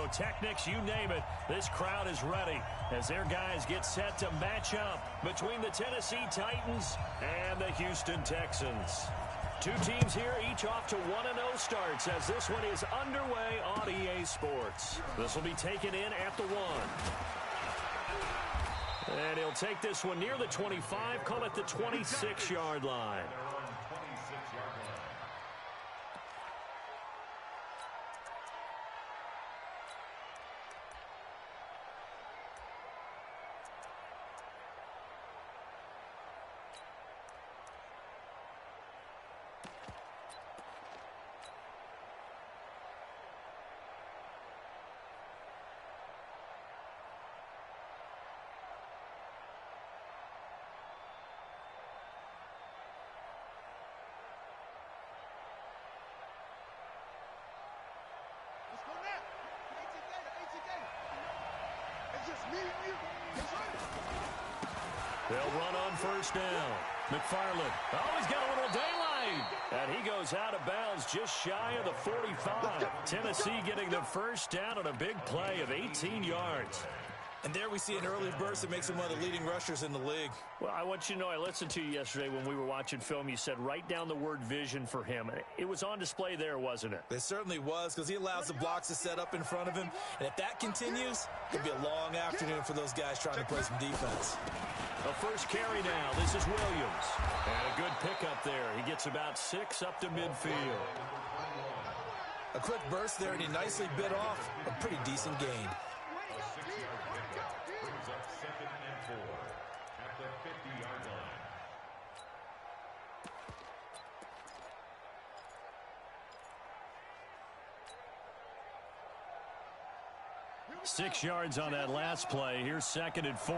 pyrotechnics, you name it. This crowd is ready as their guys get set to match up between the Tennessee Titans and the Houston Texans. Two teams here, each off to 1-0 starts as this one is underway on EA Sports. This will be taken in at the 1. And he'll take this one near the 25, call it the 26-yard line. They'll run on first down. McFarland. Oh, he's got a little daylight. And he goes out of bounds just shy of the 45. Tennessee getting the first down on a big play of 18 yards. And there we see an early burst that makes him one of the leading rushers in the league. Well, I want you to know, I listened to you yesterday when we were watching film. You said write down the word vision for him. It was on display there, wasn't it? It certainly was, because he allows the blocks to set up in front of him. And if that continues, it could be a long afternoon for those guys trying to play some defense. A first carry now. This is Williams. And a good pickup there. He gets about 6 up to midfield. A quick burst there, and he nicely bit off a pretty decent gain. 6 yards on that last play. Here's 2nd and 4.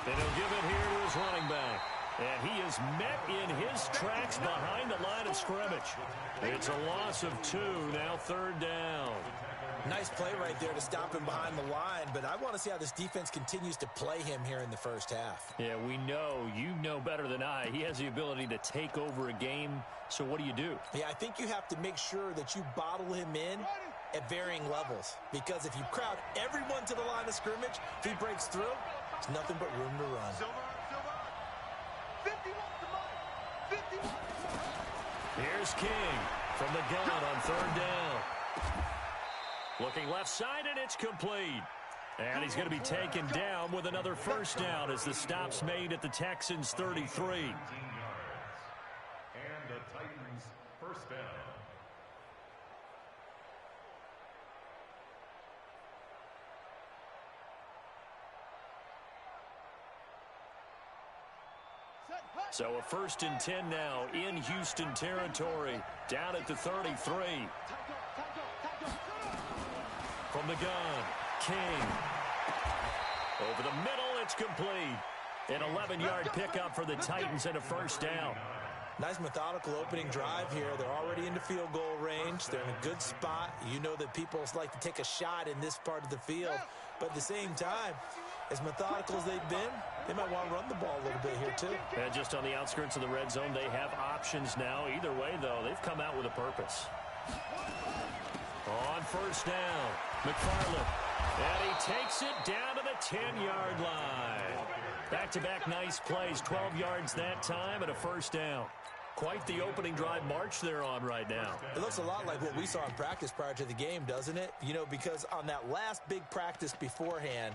And he'll give it here to his running back. And he is met in his tracks behind the line of scrimmage. It's a loss of 2, now 3rd down. Nice play right there to stop him behind the line, but I want to see how this defense continues to play him here in the first half. Yeah, we know, you know better than I, he has the ability to take over a game, so what do you do? Yeah, I think you have to make sure that you bottle him in at varying levels, because if you crowd everyone to the line of scrimmage, if he breaks through, there's nothing but room to run. Here's King from the gun on 3rd down. Looking left side, and it's complete. And he's going to be taken down with another first down as the stop's made at the Texans' 33. And the Titans' first down. So a 1st and 10 now in Houston territory, down at the 33. From the gun, King. Over the middle, it's complete. An 11-yard pickup for the Titans and a first down. Nice methodical opening drive here. They're already into field goal range. They're in a good spot. You know that people like to take a shot in this part of the field. But at the same time, as methodical as they've been, they might want to run the ball a little bit here too. And just on the outskirts of the red zone, they have options now. Either way, though, they've come out with a purpose. On first down, McFarland. And he takes it down to the 10-yard line. Back-to-back nice plays, 12 yards that time and a first down. Quite the opening drive march they're on right now. It looks a lot like what we saw in practice prior to the game, doesn't it? You know, because on that last big practice beforehand,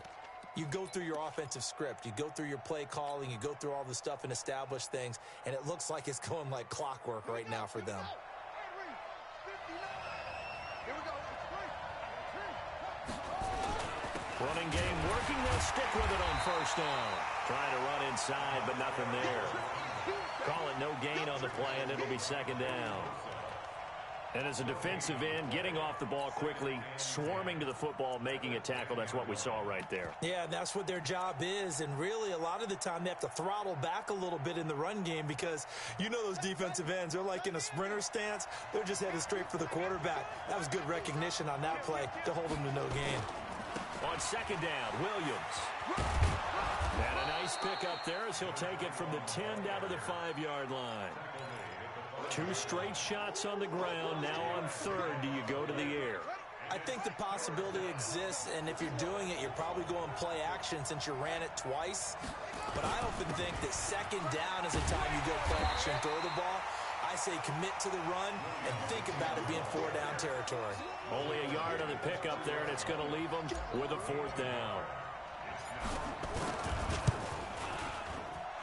you go through your offensive script. You go through your play calling. You go through all the stuff and establish things. And it looks like it's going like clockwork right now for them. Running game working. They'll stick with it on first down. Trying to run inside, but nothing there. Call it no gain on the play, and it'll be 2nd down. And as a defensive end, getting off the ball quickly, swarming to the football, making a tackle, that's what we saw right there. Yeah, that's what their job is. And really, a lot of the time, they have to throttle back a little bit in the run game because you know those defensive ends, they're like in a sprinter stance. They're just headed straight for the quarterback. That was good recognition on that play to hold them to no gain. On 2nd down, Williams. And a nice pick up there as he'll take it from the 10 down to the 5-yard line. 2 straight shots on the ground. Now on third, do you go to the air? I think the possibility exists, and if you're doing it, you're probably going play action since you ran it twice. But I often think that second down is the time you go play action and throw the ball. I say commit to the run and think about it being 4-down territory. Only a yard on the pickup there, and it's going to leave them with a 4th down.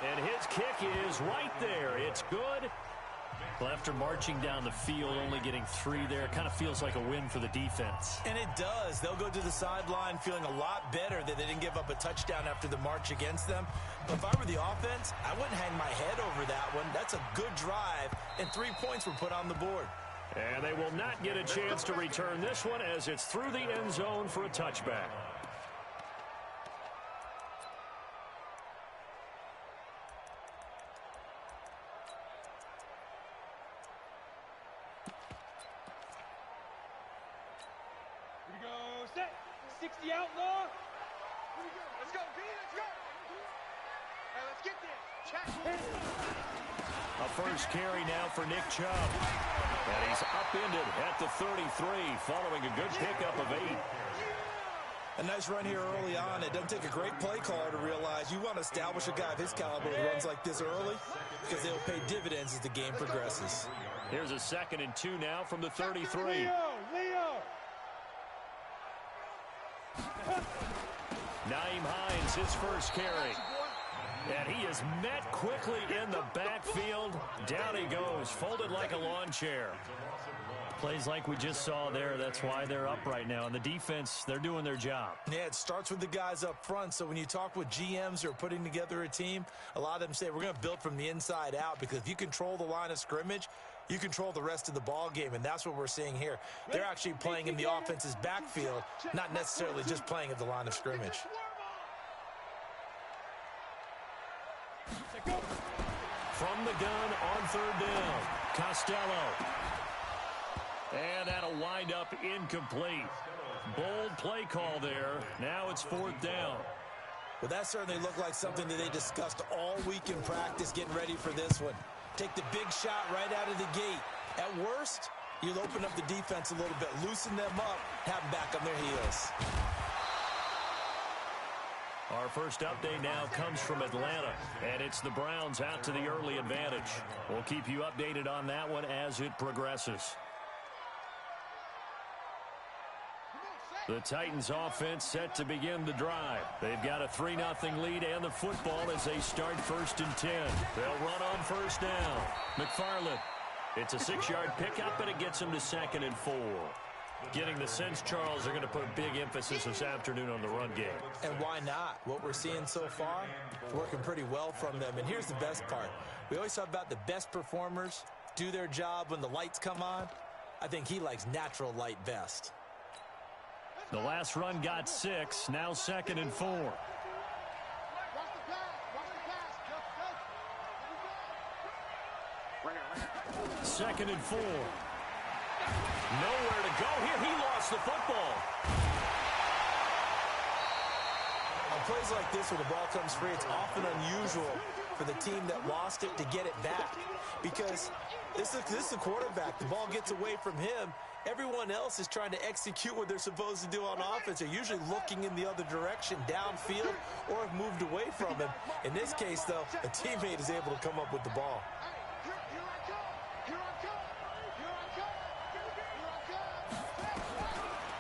And his kick is right there. It's good. Well, after marching down the field, only getting 3 there, kind of feels like a win for the defense. And it does. They'll go to the sideline feeling a lot better that they didn't give up a touchdown after the march against them. But if I were the offense, I wouldn't hang my head over that one. That's a good drive, and 3 points were put on the board. And they will not get a chance to return this one as it's through the end zone for a touchback. Set. 60 outlaw. Let's go, B. Let's go. Hey, let's get this. Check. A first carry now for Nick Chubb. And he's upended at the 33 following a good pickup of 8. A nice run here early on. It doesn't take a great play caller to realize you want to establish a guy of his caliber who runs like this early because they'll pay dividends as the game progresses. Here's a 2nd and 2 now from the 33. Leo. Naeem Hines, his first carry. And he is met quickly in the backfield. Down he goes, folded like a lawn chair. Plays like we just saw there. That's why they're up right now. And the defense, they're doing their job. Yeah, it starts with the guys up front. So when you talk with GMs who are putting together a team, a lot of them say we're going to build from the inside out because if you control the line of scrimmage, you control the rest of the ball game, and that's what we're seeing here. They're actually playing in the offense's backfield, not necessarily just playing at the line of scrimmage. From the gun on 3rd down, Costello. And that'll wind up incomplete. Bold play call there. Now it's 4th down. Well, that certainly looked like something that they discussed all week in practice getting ready for this one. Take the big shot right out of the gate. At worst, you'll open up the defense a little bit, loosen them up, have them back on their heels. Our first update now comes from Atlanta, and it's the Browns out to the early advantage. We'll keep you updated on that one as it progresses. The Titans offense set to begin the drive. They've got a 3-0 lead and the football as they start 1st and 10. They'll run on 1st down. McFarland. It's a 6-yard pickup, and it gets them to 2nd and 4. Getting the sense, Charles, they're going to put a big emphasis this afternoon on the run game. And why not? What we're seeing so far, working pretty well from them. And here's the best part. We always talk about the best performers do their job when the lights come on. I think he likes natural light best. The last run got 6, now 2nd and 4. 2nd and 4. Nowhere to go here. He lost the football. On plays like this where the ball comes free, it's often unusual for the team that lost it to get it back because this is the quarterback. The ball gets away from him. Everyone else is trying to execute what they're supposed to do on offense. They're usually looking in the other direction, downfield, or have moved away from him. In this case, though, a teammate is able to come up with the ball.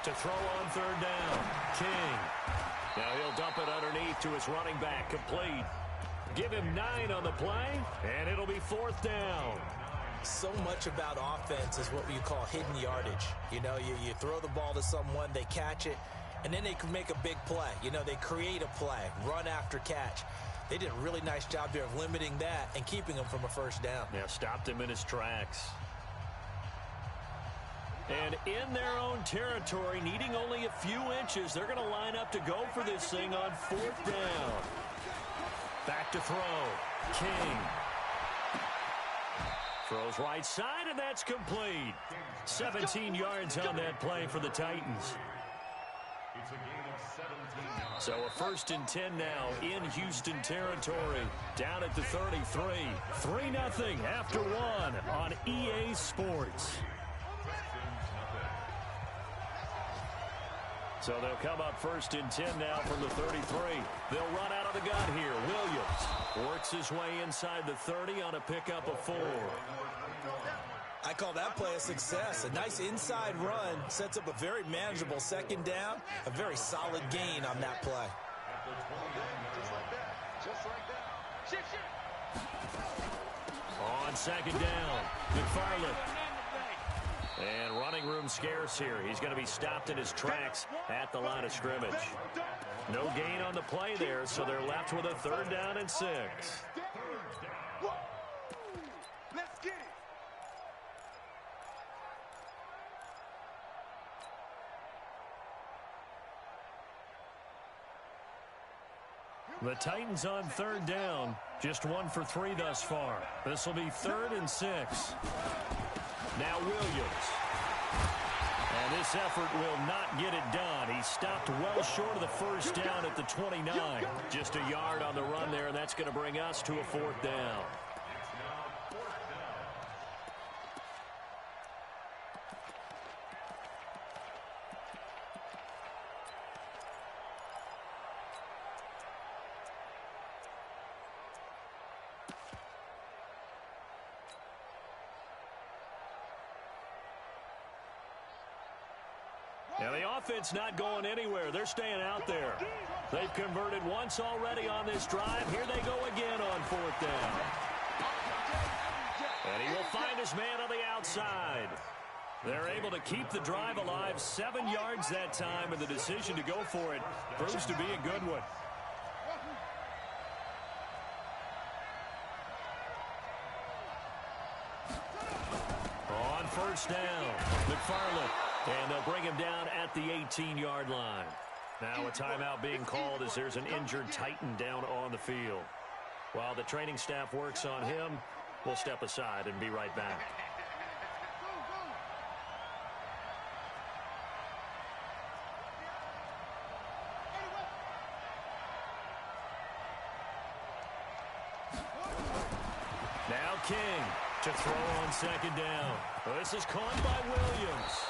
To throw on 3rd down, King. Now he'll dump it underneath to his running back, complete. Give him 9 on the play, and it'll be 4th down. So much about offense is what you call hidden yardage. You know, you throw the ball to someone, they catch it, and then they can make a big play. You know, they create a play, run after catch. They did a really nice job there of limiting that and keeping him from a 1st down. Yeah, stopped him in his tracks. And in their own territory, needing only a few inches, they're going to line up to go for this thing on 4th down. Back to throw. King. Throws right side, and that's complete. 17 yards on that play for the Titans. It's a game of 17 yards. So a 1st and 10 now in Houston territory. Down at the 33. 3-0 after 1 on EA Sports. So they'll come up 1st and 10 now from the 33. They'll run out of the gun here. Williams works his way inside the 30 on a pickup of 4. I call that play a success. A nice inside run sets up a very manageable 2nd down. A very solid gain on that play. Just like that. Just like that. Shift. On 2nd down, McFarland. And running room scarce here. He's going to be stopped in his tracks at the line of scrimmage. No gain on the play there, so they're left with a 3rd down and 6. Let's get it. The Titans on 3rd down. Just 1 for 3 thus far. This will be 3rd and 6. Now Williams. And this effort will not get it done. He stopped well short of the 1st down at the 29. Just a yard on the run there, and that's going to bring us to a 4th down. Now the offense not going anywhere. They're staying out there. They've converted once already on this drive. Here they go again on 4th down. And he will find his man on the outside. They're able to keep the drive alive. 7 yards that time, and the decision to go for it proves to be a good one. On 1st down, McFarland. And they'll bring him down at the 18-yard line. Now a timeout being called as there's an injured Titan down on the field. While the training staff works on him, we'll step aside and be right back. Now King to throw on 2nd down. This is caught by Williams.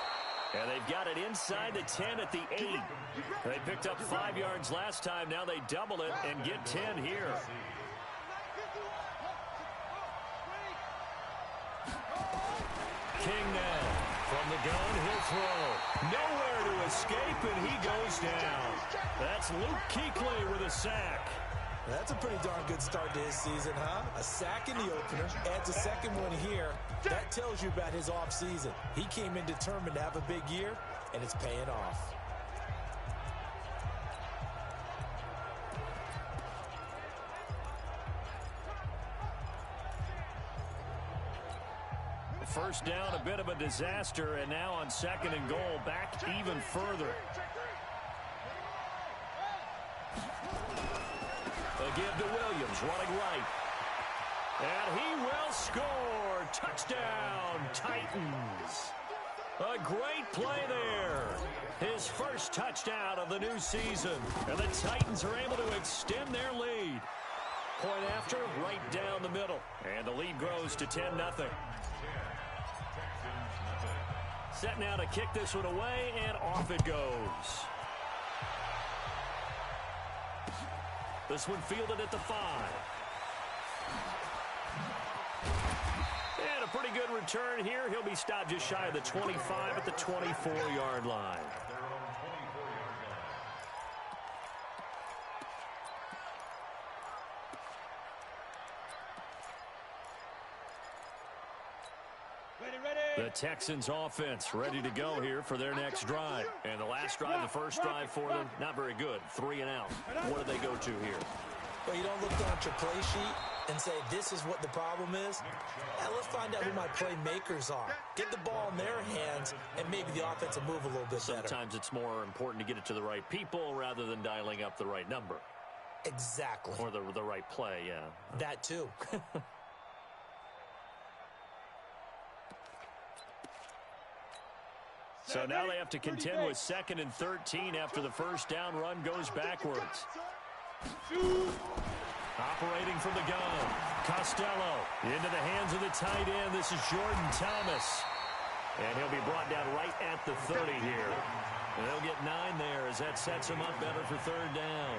And they've got it inside the 10 at the 8. They picked up 5 yards last time. Now they double it and get 10 here. King now from the gun. He'll throw. Nowhere to escape, and he goes down. That's Luke Kuechly with a sack. That's a pretty darn good start to his season, huh? A sack in the opener, adds a 2nd one here. That tells you about his offseason. He came in determined to have a big year, and it's paying off. First down, a bit of a disaster, and now on 2nd and goal, back even further. A give to Williams, running right. And he will score. Touchdown, Titans. A great play there. His first touchdown of the new season. And the Titans are able to extend their lead. Point after, right down the middle. And the lead grows to 10-0. Set now to kick this one away, and off it goes. This one fielded at the 5. And a pretty good return here. He'll be stopped just shy of the 25 at the 24-yard line. The Texans offense ready to go here for their next drive. And the last drive, the first drive for them, not very good. 3 and out. What do they go to here? Well, you don't look down at your play sheet and say, this is what the problem is. Now, let's find out who my playmakers are. Get the ball in their hands, and maybe the offense will move a little bit better. Sometimes it's more important to get it to the right people rather than dialing up the right number. Exactly. Or the right play, yeah. That too. So now they have to contend with 2nd and 13 after the first down run goes backwards. Operating from the gun. Costello into the hands of the tight end. This is Jordan Thomas. And he'll be brought down right at the 30 here. And they'll get 9 there as that sets him up better for 3rd down.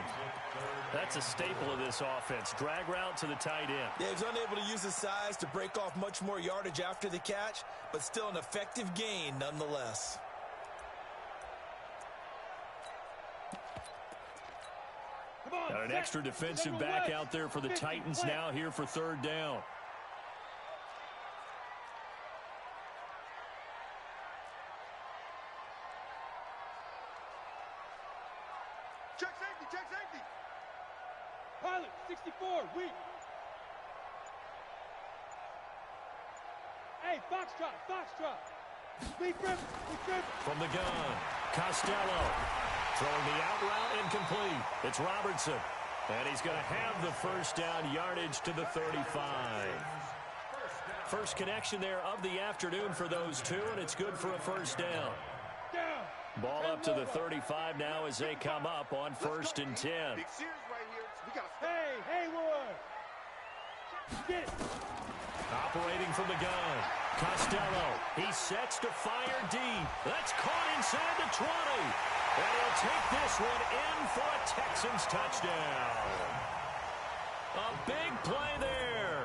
That's a staple of this offense. Drag route to the tight end. Yeah, he's unable to use his size to break off much more yardage after the catch, but still an effective gain nonetheless. Got an extra defensive back out there for the Titans now here for 3rd down. Check safety, check safety. Pilot, 64, weak. Hey, Foxtrot, Foxtrot. Big grip, big grip. From the gun, Costello. Throwing the out route incomplete. It's Robertson. And he's going to have the first down yardage to the 35. First connection there of the afternoon for those two, and it's good for a first down. Ball up to the 35 now as they come up on 1st and 10. Big series right here. We got hey, Haywood. Get it. Operating from the gun. Costello. He sets to fire deep. That's caught inside the 20. And he'll take this one in for a Texans touchdown. A big play there.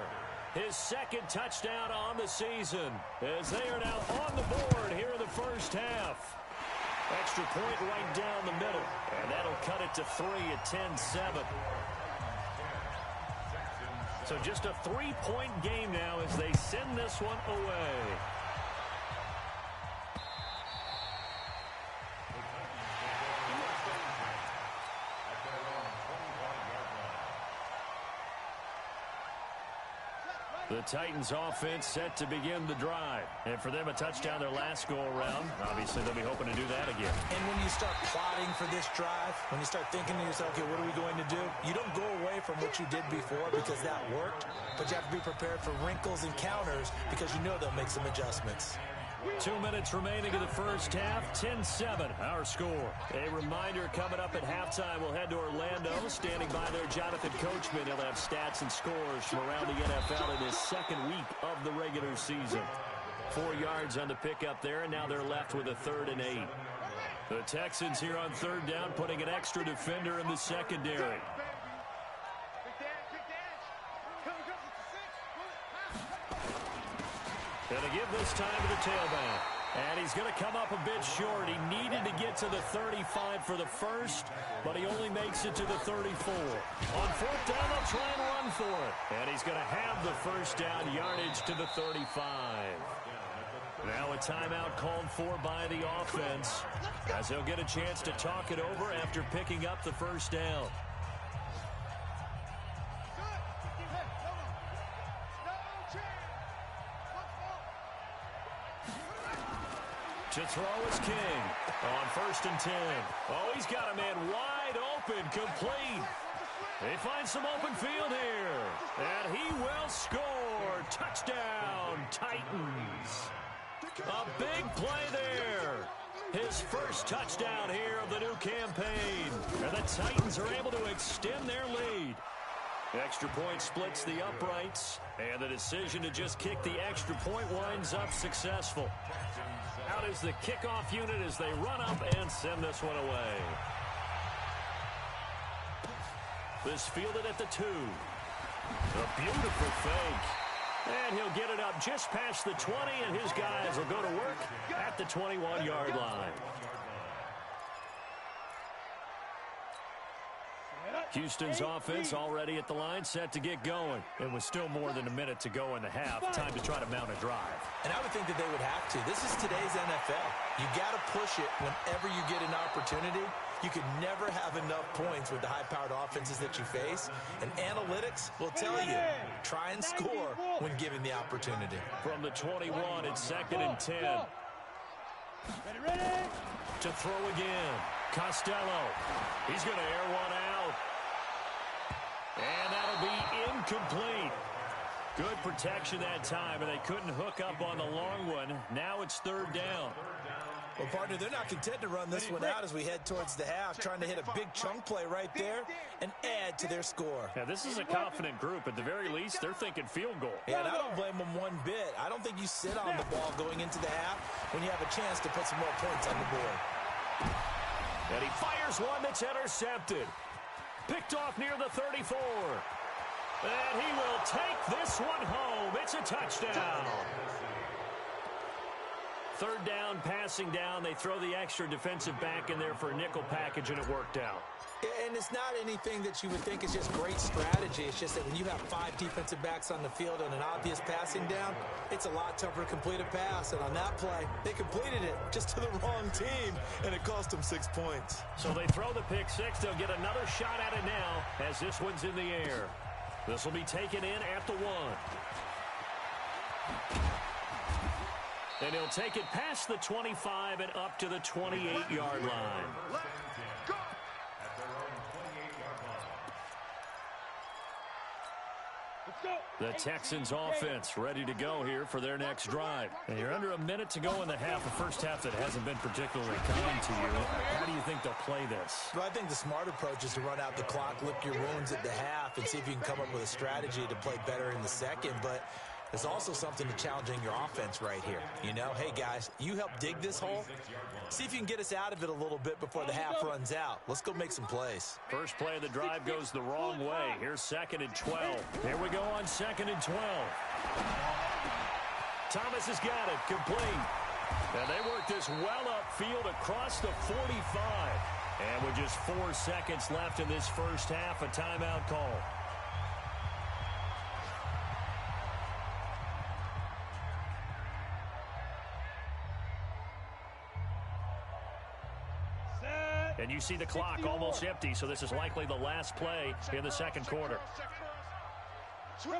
His 2nd touchdown on the season as they are now on the board here in the first half. Extra point right down the middle. And that'll cut it to 3 at 10-7. So just a 3-point game now as they send this one away. The Titans offense set to begin the drive. And for them, a touchdown their last go-around. Obviously, they'll be hoping to do that again. And when you start plotting for this drive, when you start thinking to yourself, okay, what are we going to do? You don't go away from what you did before because that worked, but you have to be prepared for wrinkles and counters because you know they'll make some adjustments. 2 minutes remaining in the first half, 10-7, our score. A reminder coming up at halftime, we'll head to Orlando. Standing by there, Jonathan Coachman. He'll have stats and scores from around the NFL in his 2nd week of the regular season. 4 yards on the pickup there, and now they're left with a 3rd and 8. The Texans here on 3rd down, putting an extra defender in the secondary. Going to give this time to the tailback. And he's going to come up a bit short. He needed to get to the 35 for the first, but he only makes it to the 34. On 4th down, they'll try and run for it. And he's going to have the first down yardage to the 35. Now a timeout called for by the offense as they'll get a chance to talk it over after picking up the first down. To throw is King on 1st and 10. Oh, he's got a man wide open, complete. They find some open field here. And he will score. Touchdown, Titans. A big play there. His first touchdown here of the new campaign. And the Titans are able to extend their lead. Extra point splits the uprights. And the decision to just kick the extra point winds up successful. Out is the kickoff unit as they run up and send this one away. This fielded at the 2. A beautiful fake. And he'll get it up just past the 20, and his guys will go to work at the 21-yard line. Houston's offense already at the line, set to get going. It was still more than a minute to go in the half. Time to try to mount a drive. And I would think that they would have to. This is today's NFL. You got to push it whenever you get an opportunity. You could never have enough points with the high-powered offenses that you face. And analytics will tell you, try and score when given the opportunity. From the 21, it's 2nd and 10. Ready? To throw again. Costello. He's going to air one out. And that'll be incomplete. Good protection that time, and they couldn't hook up on the long one. Now it's 3rd down. Well, partner, they're not content to run this one out as we head towards the half, trying to hit a big chunk play right there and add to their score. Yeah, this is a confident group. At the very least, they're thinking field goal. Yeah, and I don't blame them one bit. I don't think you sit on the ball going into the half when you have a chance to put some more points on the board. And he fires one that's intercepted. Picked off near the 34. And he will take this one home. It's a touchdown. Third down, passing down. They throw the extra defensive back in there for a nickel package, and it worked out. And it's not anything that you would think is just great strategy. It's just that when you have 5 defensive backs on the field and an obvious passing down, it's a lot tougher to complete a pass. And on that play, they completed it just to the wrong team, and it cost them 6 points. So they throw the pick six. They'll get another shot at it now as this one's in the air. This will be taken in at the 1. And he'll take it past the 25 and up to the 28-yard line. At their own 28-yard line. The Texans offense ready to go here for their next drive. And you're under a minute to go in the half, a first half that hasn't been particularly kind to you. How do you think they'll play this? Well, I think the smart approach is to run out the clock, lick your wounds at the half, and see if you can come up with a strategy to play better in the second. But there's also something to challenging your offense right here. You know, hey, guys, you help dig this hole. See if you can get us out of it a little bit before the half runs out. Let's go make some plays. First play of the drive goes the wrong way. Here's 2nd and 12. Here we go on 2nd and 12. Thomas has got it, complete. And they work this well upfield across the 45. And with just 4 seconds left in this first half, a timeout call. And you see the clock almost empty, so this is likely the last play in the second quarter. They'll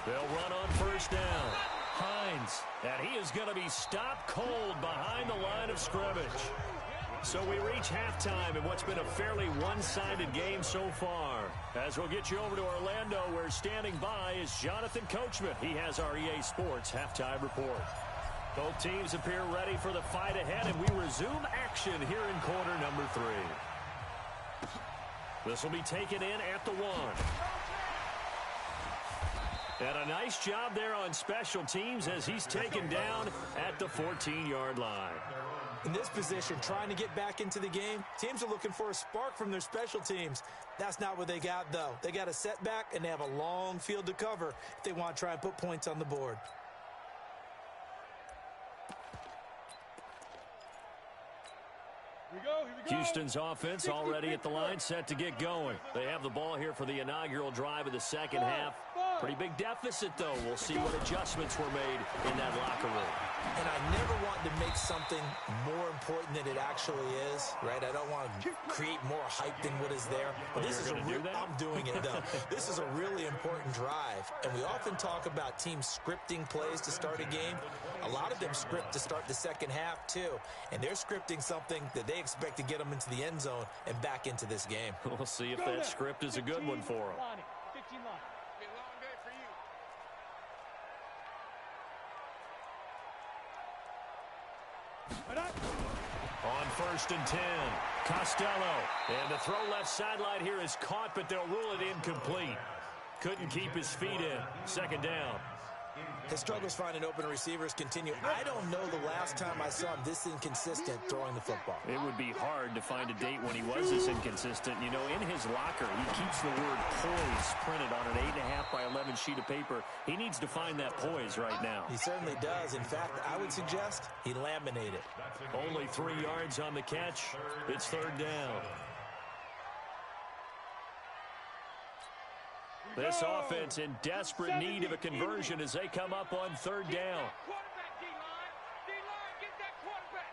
run on first down. Hines, and he is going to be stopped cold behind the line of scrimmage. So we reach halftime in what's been a fairly one-sided game so far. As we'll get you over to Orlando, where standing by is Jonathan Coachman. He has our EA Sports halftime report. Both teams appear ready for the fight ahead, and we resume action here in quarter number 3. This will be taken in at the 1. And a nice job there on special teams as he's taken down at the 14-yard line. In this position, trying to get back into the game, teams are looking for a spark from their special teams. That's not what they got, though. They got a setback, and they have a long field to cover if they want to try and put points on the board. Houston's offense already at the line, set to get going. They have the ball here for the inaugural drive of the second half. Pretty big deficit, though. We'll see what adjustments were made in that locker room. And I never want to make something more important than it actually is, right? I don't want to create more hype than what is there. But this is I'm doing it, though. This is a really important drive. And we often talk about teams scripting plays to start a game. A lot of them script to start the second half, too. And they're scripting something that they expect to get them into the end zone and back into this game. We'll see if that script is a good one for them. 15 line. Be a long day for you. On 1st and 10, Costello. And the throw left sideline here is caught, but they'll rule it incomplete. Couldn't keep his feet in. 2nd down. His struggles finding open receivers continue. I don't know the last time I saw him this inconsistent throwing the football. It would be hard to find a date when he was this inconsistent. You know, in his locker, he keeps the word poise printed on an 8.5 by 11 sheet of paper. He needs to find that poise right now. He certainly does. In fact, I would suggest he laminated. Only 3 yards on the catch. It's 3rd down. This offense in desperate need of a conversion as they come up on 3rd down. Quarterback, D-line. Get that quarterback.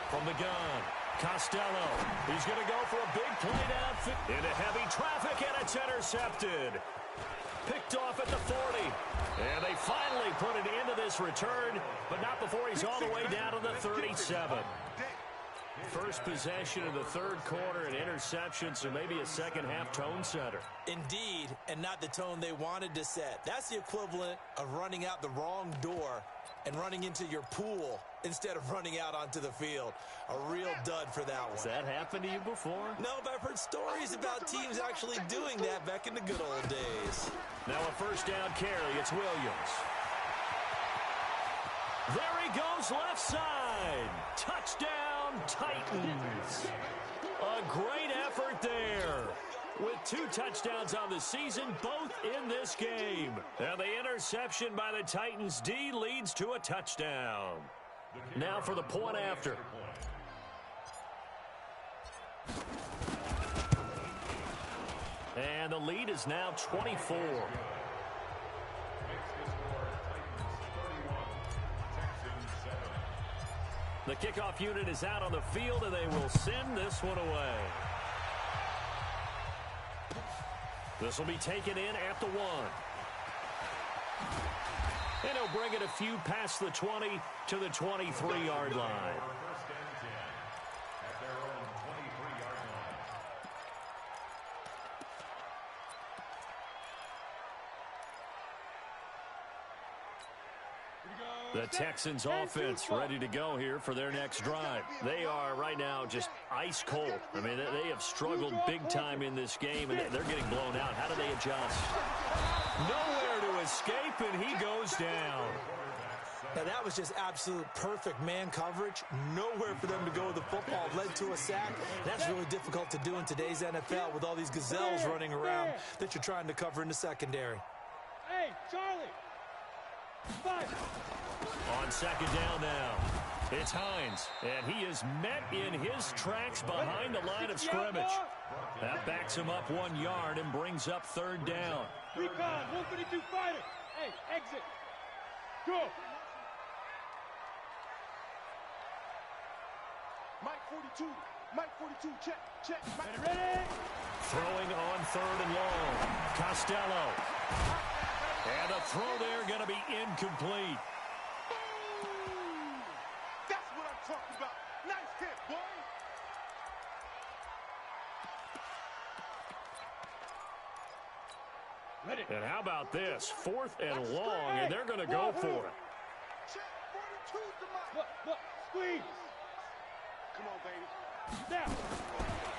From the gun, Costello. He's going to go for a big play downfield. Into heavy traffic, and it's intercepted. Picked off at the 40. And they finally put it into this return, but not before he's all the way down to the 37. first possession of the third quarter, an interception, so maybe a second-half tone setter. Indeed, and not the tone they wanted to set. That's the equivalent of running out the wrong door and running into your pool instead of running out onto the field. A real dud for that one. Has that happened to you before? No, but I've heard stories about teams actually doing that back in the good old days. Now a first down carry. It's Williams. There he goes, left side. Touchdown, Titans. A great effort there. With 2 touchdowns on the season, both in this game. And the interception by the Titans D leads to a touchdown. Now for the point after. And the lead is now 24. The kickoff unit is out on the field, and they will send this one away. This will be taken in at the 1. And he'll bring it a few past the 20 to the 23-yard line. The Texans offense ready to go here for their next drive. They are right now just ice cold. I mean, they have struggled big time in this game, and they're getting blown out. How do they adjust? Nowhere to escape, and he goes down. Now, that was just absolute perfect man coverage. Nowhere for them to go with the football. Led to a sack. That's really difficult to do in today's NFL with all these gazelles running around that you're trying to cover in the secondary. Hey, Charlie. 5. On second down now, it's Hines, and he is met in his tracks behind the line of scrimmage. That backs him up 1 yard and brings up third down. Recon, 152 fighter. Hey, exit. Go. Mike 42. Mike 42, check. Ready? Throwing on third and long. Costello. And the throw there going to be incomplete. That's what I'm talking about. Nice hit, boy. Ready. And how about this? 4th and long, and they're going to go for it. Check 42 to Mike. Look, squeeze. Come on, baby. Now.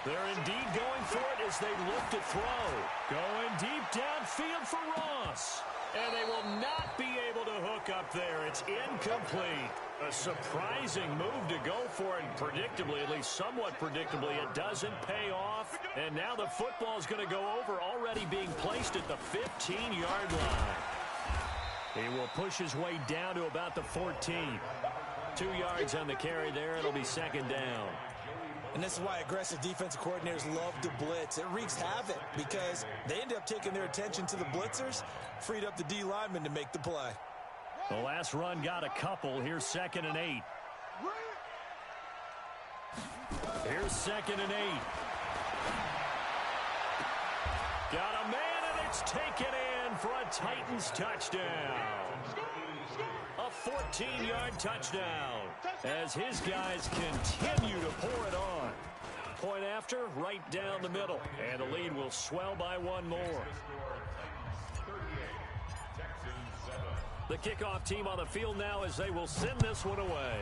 They're indeed going for it as they look to throw. Going deep downfield for Ross. And they will not be able to hook up there. It's incomplete. A surprising move to go for it. And predictably, at least somewhat predictably, it doesn't pay off. And now the football is going to go over, already being placed at the 15-yard line. He will push his way down to about the 14. 2 yards on the carry there. It'll be second down. And this is why aggressive defensive coordinators love to blitz. It wreaks havoc because they end up taking their attention to the blitzers, freed up the D lineman to make the play. The last run got a couple. Here's 2nd and 8. Here's 2nd and 8. Got a man, and it's taken in for a Titans touchdown. A 14-yard touchdown as his guys continue to pour it on. Point after, right down the middle. And the lead will swell by 1 more. The kickoff team on the field now as they will send this one away.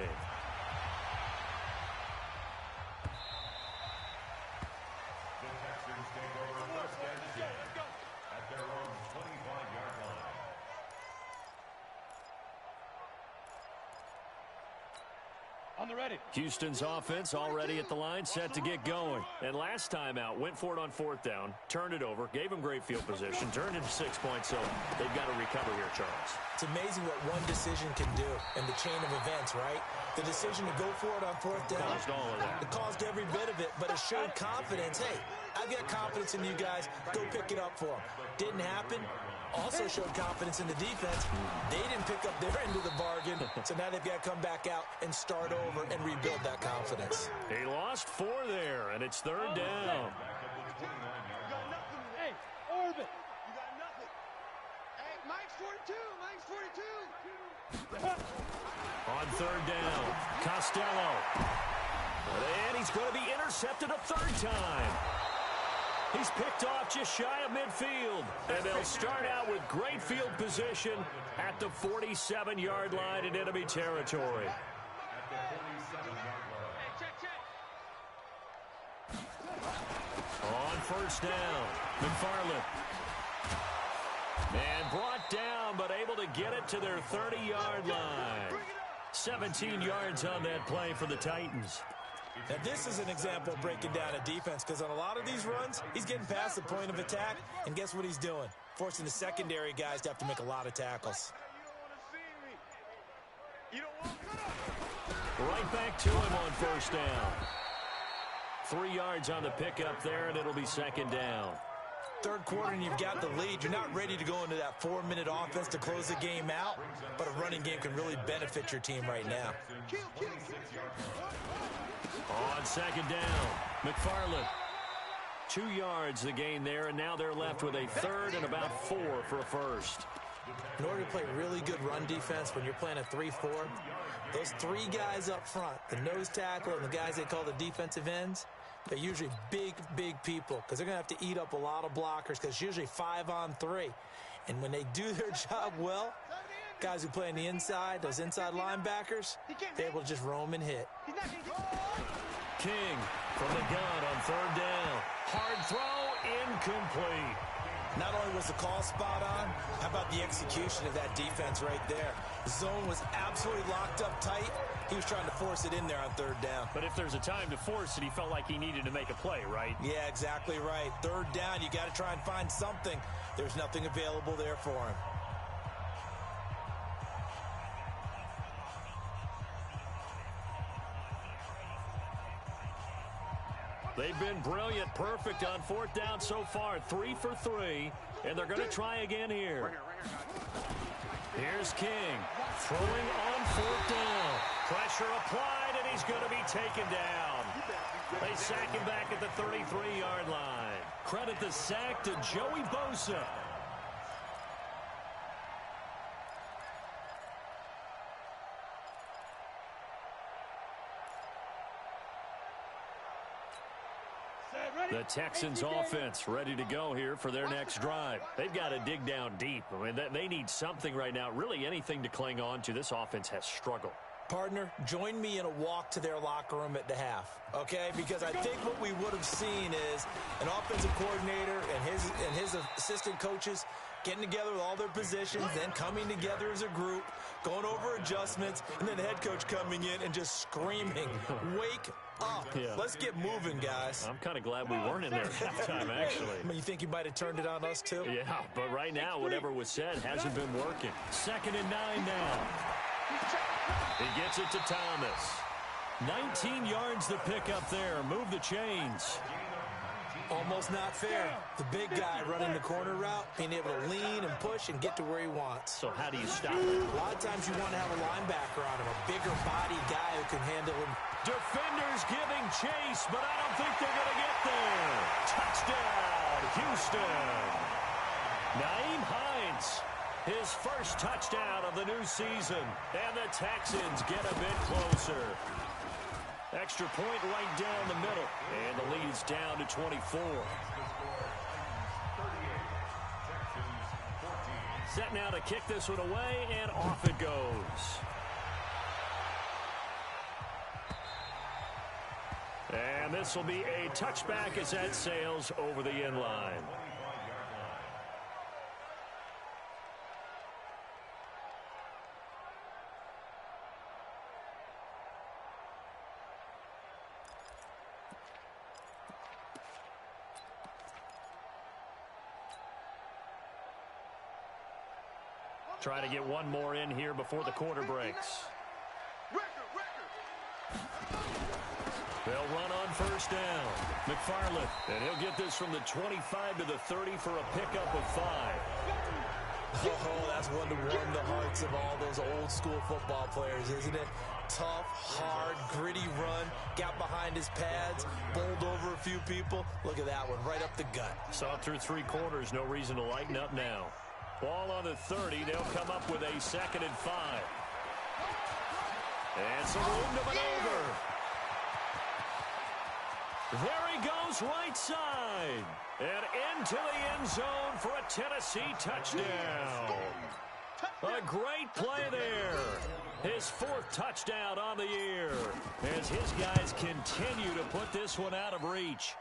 Houston's offense already at the line, set to get going. And last time out, went for it on 4th down, turned it over, gave them great field position, turned into 6 points, so they've got to recover here, Charles. It's amazing what one decision can do in the chain of events, right? The decision to go for it on 4th down. Caused all of that. It caused every bit of it, but it showed confidence. Hey, I've got confidence in you guys. Go pick it up for them. Didn't happen. Also showed confidence in the defense. They didn't pick up their end of the bargain, so now they've got to come back out and start over and rebuild that confidence. He lost 4 there, and it's 3rd down. Hey, Orbit, you got nothing. Hey, Mike's 42. On 3rd down, Costello. And he's going to be intercepted a third time. He's picked off just shy of midfield. And they'll start out with great field position at the 47-yard line in enemy territory. On first down, McFarland. And brought down, but able to get it to their 30-yard line. 17 yards on that play for the Titans. Now, this is an example of breaking down a defense, because on a lot of these runs, he's getting past the point of attack, and guess what he's doing? Forcing the secondary guys to have to make a lot of tackles. Right back to him on first down. 3 yards on the pickup there, and it'll be second down. Third quarter, and you've got the lead. You're not ready to go into that 4-minute offense to close the game out, but a running game can really benefit your team right now. On second down, McFarland. 2 yards the gain there, and now they're left with a third and about 4 for a first. In order to play really good run defense when you're playing a 3-4, those 3 guys up front, the nose tackle and the guys they call the defensive ends, they're usually big, big people, because they're going to have to eat up a lot of blockers, because it's usually 5 on 3. And when they do their job well, guys who play on the inside, those inside linebackers, they're able to just roam and hit. King from the gun on third down. Hard throw, incomplete. Not only was the call spot on, how about the execution of that defense right there? The zone was absolutely locked up tight. He was trying to force it in there on third down. But if there's a time to force it, he felt like he needed to make a play, right? Yeah, exactly right. Third down, you got to try and find something. There's nothing available there for him. They've been brilliant, perfect on fourth down so far. 3 for 3, and they're going to try again here. Here's King, throwing on fourth down. Pressure applied, and he's going to be taken down. They sack him back at the 33-yard line. Credit the sack to Joey Bosa. The Texans offense ready to go here for their next drive. They've got to dig down deep. I mean, they need something right now, really anything to cling on to. This offense has struggled. Partner, join me in a walk to their locker room at the half, okay? Because I think what we would have seen is an offensive coordinator and his assistant coaches getting together with all their positions, then coming together as a group, going over adjustments, and then the head coach coming in and just screaming, wake up. Yeah. Let's get moving, guys. I'm kind of glad we weren't in there at halftime, actually. I mean, you think you might have turned it on us, too? Yeah, but right now, whatever was said hasn't been working. 2nd and 9 now. He gets it to Thomas. 19 yards the pick up there. Move the chains. Almost not fair. The big guy running the corner route, being able to lean and push and get to where he wants. So how do you stop it? A lot of times you want to have a linebacker on him, a bigger body guy who can handle him. Defenders giving chase, but I don't think they're going to get there. Touchdown, Houston. Naeem Hines, his first touchdown of the new season. And the Texans get a bit closer. Extra point right down the middle. And the lead's down to 24. Set now to kick this one away, and off it goes. And this will be a touchback as that sails over the end line. Try to get one more in here before the quarter breaks. They'll run on first down. McFarland, and he'll get this from the 25 to the 30 for a pickup of 5. Oh, that's one to warm the hearts of all those old school football players, isn't it? Tough, hard, gritty run, got behind his pads, bowled over a few people. Look at that one, right up the gut. Saw through 3 quarters, no reason to lighten up now. Ball on the 30, they'll come up with a 2nd and 5. And some room to maneuver. There he goes right side. And into the end zone for a Tennessee touchdown. A great play there. His 4th touchdown on the year as his guys continue to put this one out of reach.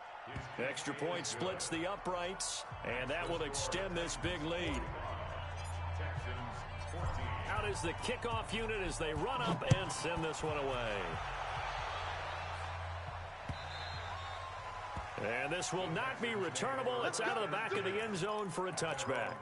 Extra point splits the uprights, and that will extend this big lead. Out is the kickoff unit as they run up and send this one away. And this will not be returnable. It's out of the back of the end zone for a touchback.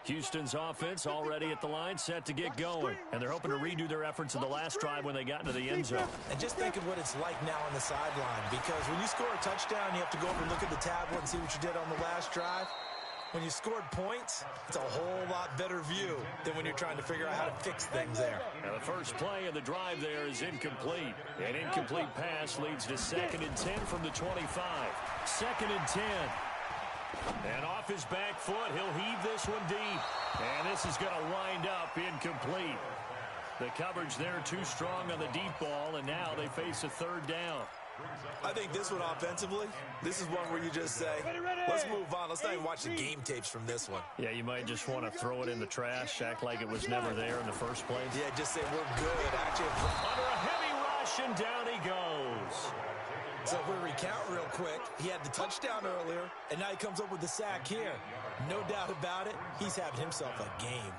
Houston's offense already at the line, set to get going. And they're hoping to redo their efforts in the last drive when they got into the end zone. And just think of what it's like now on the sideline, because when you score a touchdown, you have to go over and look at the tablet and see what you did on the last drive. When you scored points, it's a whole lot better view than when you're trying to figure out how to fix things there. Now the first play of the drive there is incomplete. An incomplete pass leads to 2nd and 10 from the 25. 2nd and 10. And off his back foot, he'll heave this one deep. And this is going to wind up incomplete. The coverage there too strong on the deep ball, and now they face a 3rd down. I think this one offensively, this is one where you just say, let's move on. Let's not even watch the game tapes from this one. Yeah, you might just want to throw it in the trash, act like it was never there in the first place. Yeah, just say we're good. Actually, under a heavy rush, and down he goes. So if we recount real quick, he had the touchdown earlier, and now he comes up with the sack here. No doubt about it, he's having himself a game.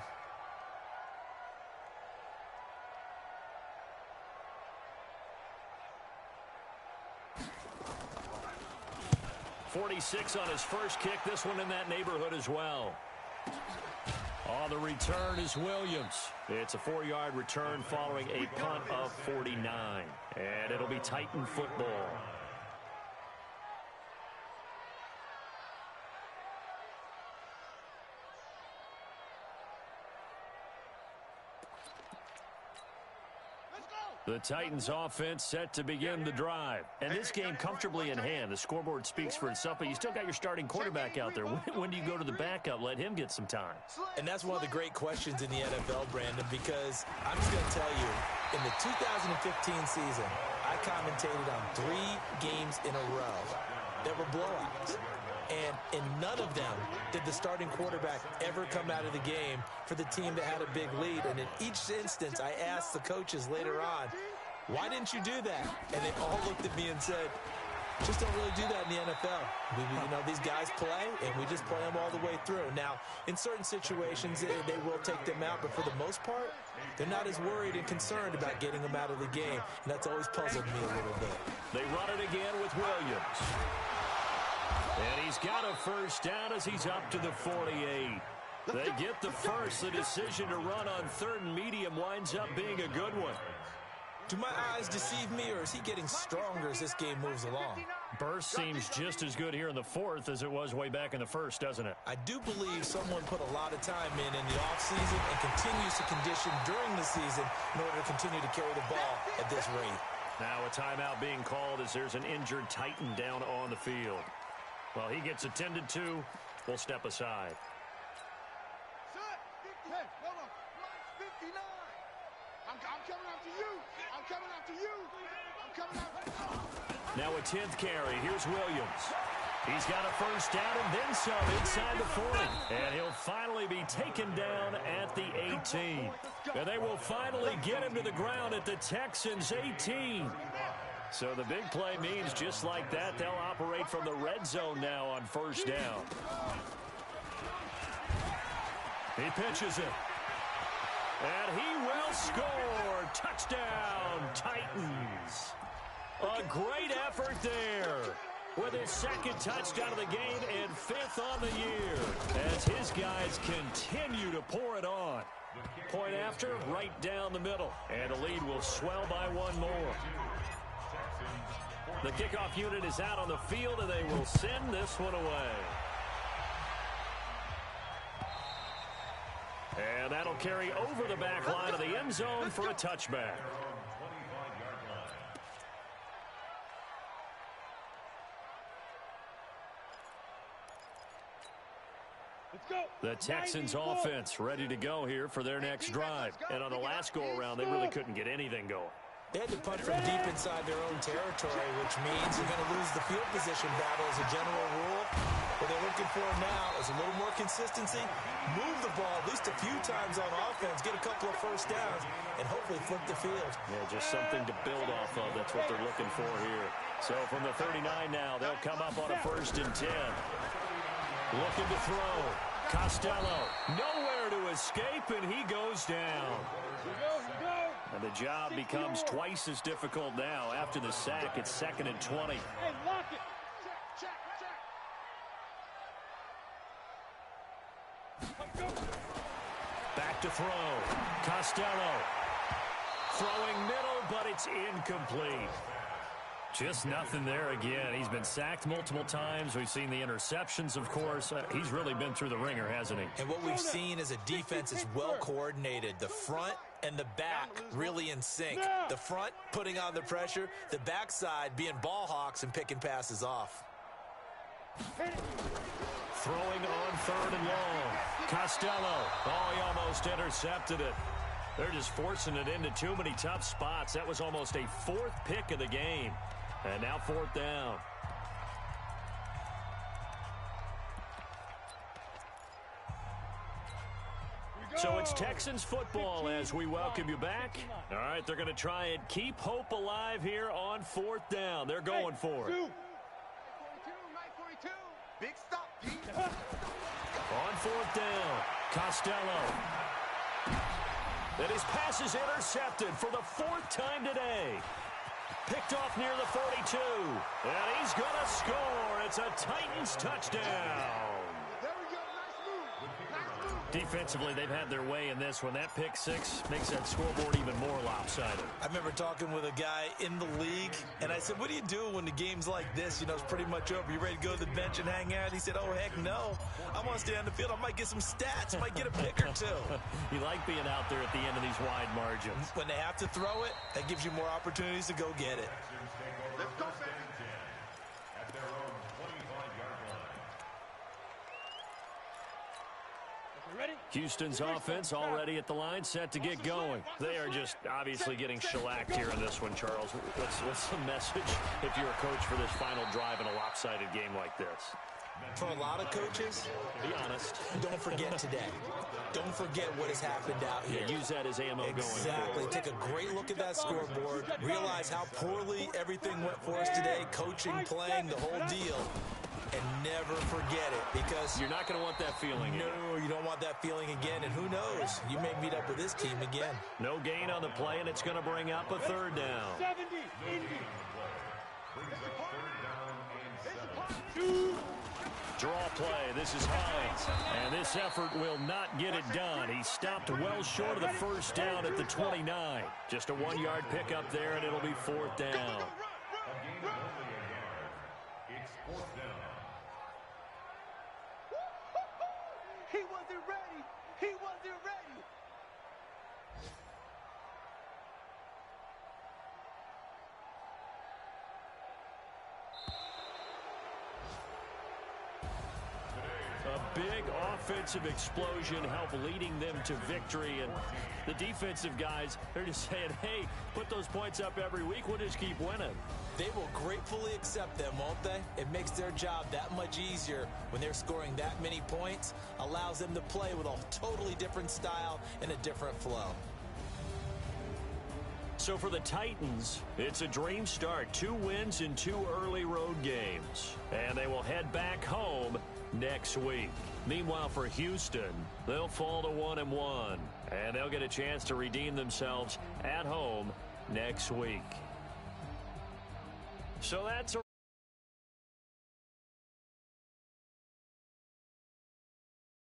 .46 on his first kick. This one in that neighborhood as well. On the return is Williams. It's a 4-yard return following a punt of 49. And it'll be Titan football. The Titans offense set to begin the drive. And this game comfortably in hand. The scoreboard speaks for itself, but you still got your starting quarterback out there. When do you go to the backup? Let him get some time. And that's one of the great questions in the NFL, Brandon, because I'm just going to tell you, in the 2015 season, I commentated on 3 games in a row that were blowouts. And in none of them did the starting quarterback ever come out of the game for the team that had a big lead. And in each instance, I asked the coaches later on, why didn't you do that? And they all looked at me and said, just don't really do that in the NFL. You know, these guys play, and we just play them all the way through. Now, in certain situations, they will take them out, but for the most part, they're not as worried and concerned about getting them out of the game. And that's always puzzled me a little bit. They run it again with Williams. And he's got a first down as he's up to the 48. They get the first. The decision to run on 3rd and medium winds up being a good one. Do my eyes deceive me, or is he getting stronger as this game moves along? Burst seems just as good here in the 4th as it was way back in the 1st, doesn't it? I do believe someone put a lot of time in the offseason and continues to condition during the season in order to continue to carry the ball at this rate. Now a timeout being called as there's an injured Titan down on the field. Well, he gets attended to. We'll step aside. Hey, hold on. 59. I'm coming after you. I'm coming after you. I'm coming after you. Now a 10th carry. Here's Williams. He's got a first down and then some inside the 40. And he'll finally be taken down at the 18. And they will finally get him to the ground at the Texans' 18. So the big play means just like that, they'll operate from the red zone now on first down. He pitches it. And he will score. Touchdown, Titans. A great effort there with his 2nd touchdown of the game and 5th on the year as his guys continue to pour it on. Point after, right down the middle. And the lead will swell by 1 more. The kickoff unit is out on the field, and they will send this one away. And that'll carry over the back line of the end zone for a touchback. The Texans offense ready to go here for their next drive. And on the last go-around, they really couldn't get anything going. They had to punt from deep inside their own territory, which means you're going to lose the field position battle as a general rule. What they're looking for now is a little more consistency, move the ball at least a few times on offense, get a couple of first downs, and hopefully flip the field. Yeah, just something to build off of. That's what they're looking for here. So from the 39 now, they'll come up on a 1st and 10. Looking to throw. Costello, nowhere to escape, and he goes down. And the job becomes twice as difficult now. After the sack, it's 2nd and 20. Hey, lock it. Check. Back to throw. Costello. Throwing middle, but it's incomplete. Just nothing there again. He's been sacked multiple times. We've seen the interceptions, of course. He's really been through the ringer, hasn't he? And what we've seen is a defense that's well coordinated. The front and the back really in sync. The front putting on the pressure. The backside being ball hawks and picking passes off. Throwing on 3rd and long. Costello. Oh, he almost intercepted it. They're just forcing it into too many tough spots. That was almost a 4th pick of the game. And now 4th down. So it's Texans football as we welcome you back. All right, they're going to try and keep hope alive here on 4th down. They're going for it. 942. Big stop, D. On 4th down, Costello. And his pass is intercepted for the 4th time today. Picked off near the 42. And he's going to score. It's a Titans touchdown. There we go. Nice move. Nice move. Defensively, they've had their way in this one. That pick 6 makes that scoreboard even more lopsided. I remember talking with a guy in the league, and I said, what do you do when the game's like this? You know, it's pretty much over. You ready to go to the bench and hang out? He said, oh, heck no. I want to stay on the field. I might get some stats. I might get a pick or two. You like being out there at the end of these wide margins. When they have to throw it, that gives you more opportunities to go get it. Let's go, baby. At their own 25-yard line. Ready? Houston's offense already at the line, set to get going. They are just obviously getting shellacked here in this one, Charles. What's the message if you're a coach for this final drive in a lopsided game like this? For a lot of coaches, Be honest. don't forget today. Don't forget what has happened out here. Yeah, use that as ammo going Exactly. forward. Take a great look at that scoreboard. Realize how poorly everything went for us today, coaching, playing, the whole deal. And never forget it, because You're not going to want that feeling again. no, you don't want that feeling again. And who knows? You may meet up with this team again. No gain on the play, and it's going to bring up a 3rd down. 70. Indy. Brings up 3rd down and 7. Draw play. This is Hines. And this effort will not get it done. He stopped well short of the 1st down at the 29. Just a 1-yard pickup there, and it'll be 4th down. A gain of only a yard. It's 4th down. He wasn't ready. He wasn't ready. A big offensive explosion helped leading them to victory. And the defensive guys, they're just saying, hey, put those points up every week. We'll just keep winning. They will gratefully accept them, won't they? It makes their job that much easier when they're scoring that many points, allows them to play with a totally different style and a different flow. So for the Titans, it's a dream start. 2 wins in 2 early road games. And they will head back home next week. Meanwhile, for Houston, they'll fall to 1-1. And they'll get a chance to redeem themselves at home next week. So that's a